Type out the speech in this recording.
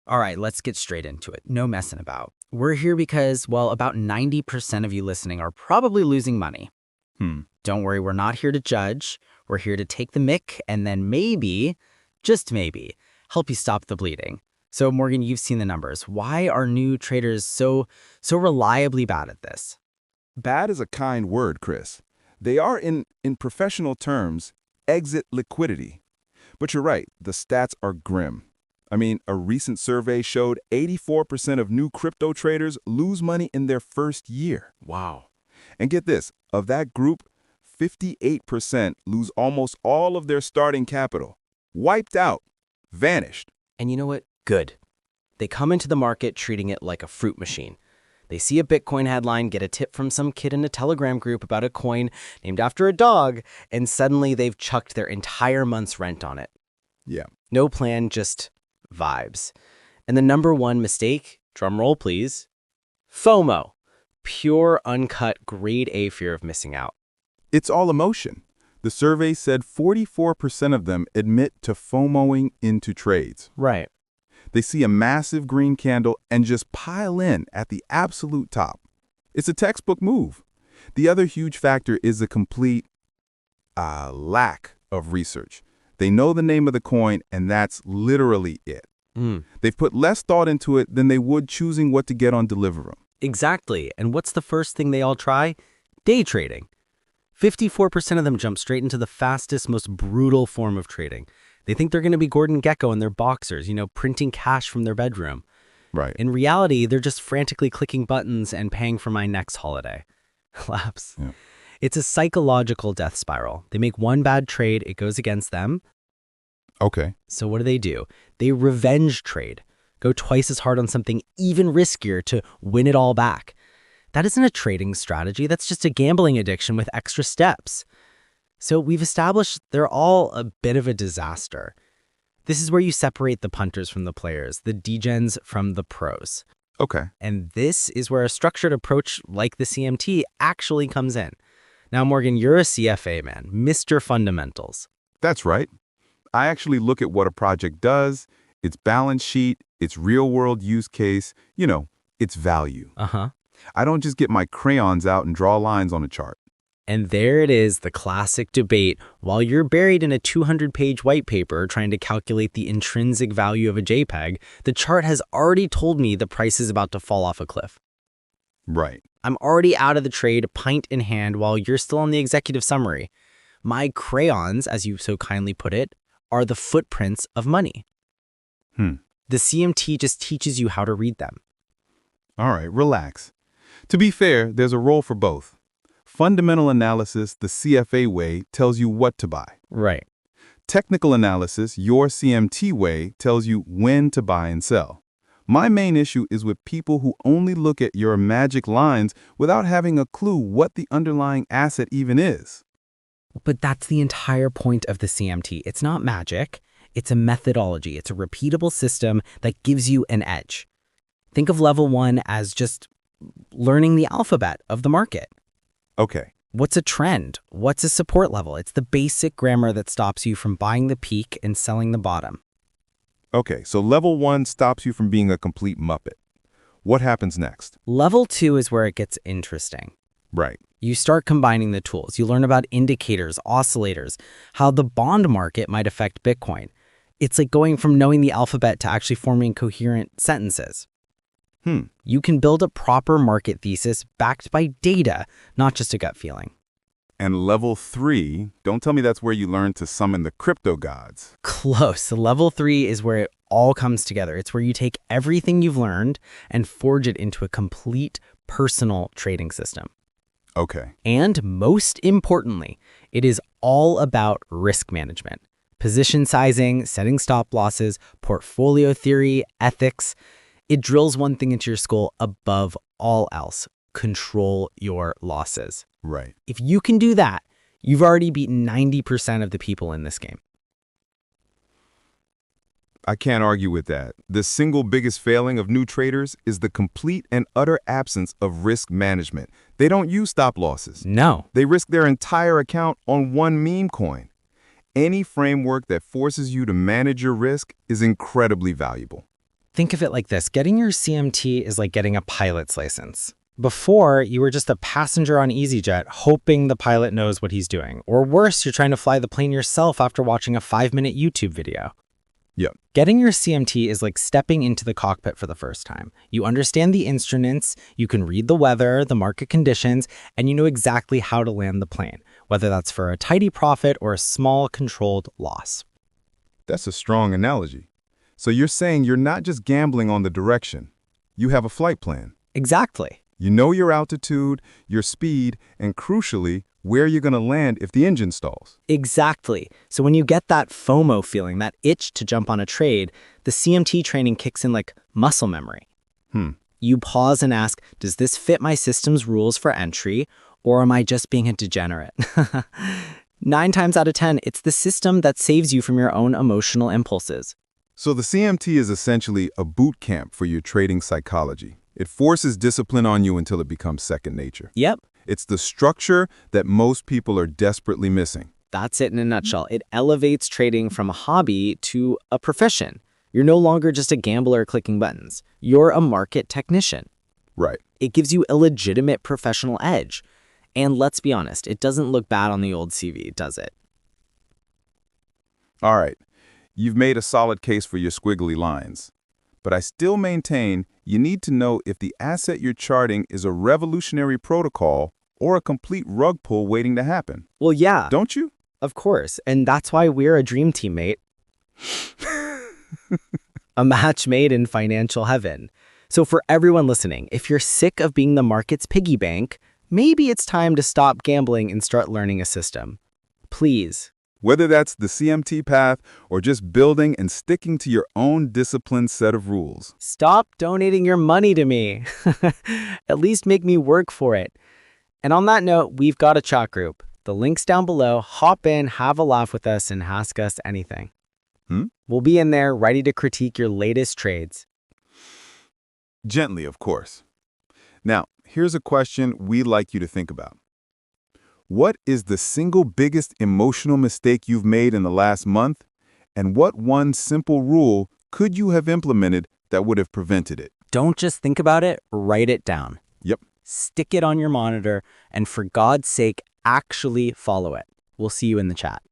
All right, let's get straight into it. No messing about. We're here because, well, about 90% of you listening are probably losing money. Don't worry, we're not here to judge. We're here to take the mick and then maybe, just maybe, help you stop the bleeding. So, Morgan, you've seen the numbers. Why are new traders so reliably bad at this? Bad is a kind word, Chris. They are, in professional terms, exit liquidity. But you're right, the stats are grim. I mean, a recent survey showed 84% of new crypto traders lose money in their first year. Wow. And get this, of that group, 58% lose almost all of their starting capital. Wiped out. Vanished. And you know what? Good. They come into the market treating it like a fruit machine. They see a Bitcoin headline, get a tip from some kid in a Telegram group about a coin named after a dog, and suddenly they've chucked their entire month's rent on it. Yeah. No plan, just vibes. And the number one mistake, drum roll please, FOMO. Pure, uncut, grade A fear of missing out. It's all emotion. The survey said 44% of them admit to FOMOing into trades. Right. They see a massive green candle and just pile in at the absolute top. It's a textbook move. The other huge factor is the complete lack of research. They know the name of the coin, and that's literally it. They've put less thought into it than they would choosing what to get on Deliveroo. Exactly. And what's the first thing they all try? Day trading. 54% of them jump straight into the fastest, most brutal form of trading. They think they're going to be Gordon Gekko in their boxers, printing cash from their bedroom. Right. In reality, they're just frantically clicking buttons and paying for my next holiday. Collapse. Yeah. It's a psychological death spiral. They make one bad trade, it goes against them. Okay. So what do? They revenge trade. Go twice as hard on something even riskier to win it all back. That isn't a trading strategy. That's just a gambling addiction with extra steps. So we've established they're all a bit of a disaster. This is where you separate the punters from the players, the degens from the pros. Okay. And this is where a structured approach like the CMT actually comes in. Now, Morgan, you're a CFA man, Mr. Fundamentals. That's right. I actually look at what a project does, its balance sheet, its real-world use case, its value. I don't just get my crayons out and draw lines on a chart. And there it is, the classic debate. While you're buried in a 200-page white paper trying to calculate the intrinsic value of a JPEG, the chart has already told me the price is about to fall off a cliff. Right. I'm already out of the trade, pint in hand, while you're still on the executive summary. My crayons, as you so kindly put it, are the footprints of money. The CMT just teaches you how to read them. All right, relax. To be fair, there's a role for both. Fundamental analysis, the CFA way, tells you what to buy. Right. Technical analysis, your CMT way, tells you when to buy and sell. My main issue is with people who only look at your magic lines without having a clue what the underlying asset even is. But that's the entire point of the CMT. It's not magic. It's a methodology. It's a repeatable system that gives you an edge. Think of level 1 as just learning the alphabet of the market. Okay. What's a trend? What's a support level? It's the basic grammar that stops you from buying the peak and selling the bottom. Okay, so level 1 stops you from being a complete muppet. What happens next? Level 2 is where it gets interesting. Right. You start combining the tools. You learn about indicators, oscillators, how the bond market might affect Bitcoin. It's like going from knowing the alphabet to actually forming coherent sentences. You can build a proper market thesis backed by data, not just a gut feeling. And level 3, don't tell me that's where you learn to summon the crypto gods. Close. Level 3 is where it all comes together. It's where you take everything you've learned and forge it into a complete personal trading system. Okay. And most importantly, it is all about risk management. Position sizing, setting stop losses, portfolio theory, ethics. It drills one thing into your skull above all else. Control your losses. Right. If you can do that, you've already beaten 90% of the people in this game. I can't argue with that. The single biggest failing of new traders is the complete and utter absence of risk management. They don't use stop losses. No. They risk their entire account on one meme coin. Any framework that forces you to manage your risk is incredibly valuable. Think of it like this. Getting your CMT is like getting a pilot's license. Before, you were just a passenger on EasyJet hoping the pilot knows what he's doing. Or worse, you're trying to fly the plane yourself after watching a 5-minute YouTube video. Yep. Getting your CMT is like stepping into the cockpit for the first time. You understand the instruments, you can read the weather, the market conditions, and you know exactly how to land the plane, whether that's for a tidy profit or a small controlled loss. That's a strong analogy. So you're saying you're not just gambling on the direction. You have a flight plan. Exactly. You know your altitude, your speed, and crucially, where you're going to land if the engine stalls. Exactly. So when you get that FOMO feeling, that itch to jump on a trade, the CMT training kicks in like muscle memory. You pause and ask, does this fit my system's rules for entry, or am I just being a degenerate? 9 times out of 10, it's the system that saves you from your own emotional impulses. So the CMT is essentially a boot camp for your trading psychology. It forces discipline on you until it becomes second nature. Yep. It's the structure that most people are desperately missing. That's it in a nutshell. It elevates trading from a hobby to a profession. You're no longer just a gambler clicking buttons. You're a market technician. Right. It gives you a legitimate professional edge. And let's be honest, it doesn't look bad on the old CV, does it? All right. You've made a solid case for your squiggly lines. But I still maintain you need to know if the asset you're charting is a revolutionary protocol or a complete rug pull waiting to happen. Well, yeah. Don't you? Of course. And that's why we're a dream team, mate. A match made in financial heaven. So for everyone listening, if you're sick of being the market's piggy bank, maybe it's time to stop gambling and start learning a system. Please. Whether that's the CMT path or just building and sticking to your own disciplined set of rules. Stop donating your money to me. At least make me work for it. And on that note, we've got a chat group. The link's down below. Hop in, have a laugh with us, and ask us anything. We'll be in there ready to critique your latest trades. Gently, of course. Now, here's a question we'd like you to think about. What is the single biggest emotional mistake you've made in the last month? And what one simple rule could you have implemented that would have prevented it? Don't just think about it, write it down. Yep. Stick it on your monitor, and for God's sake, actually follow it. We'll see you in the chat.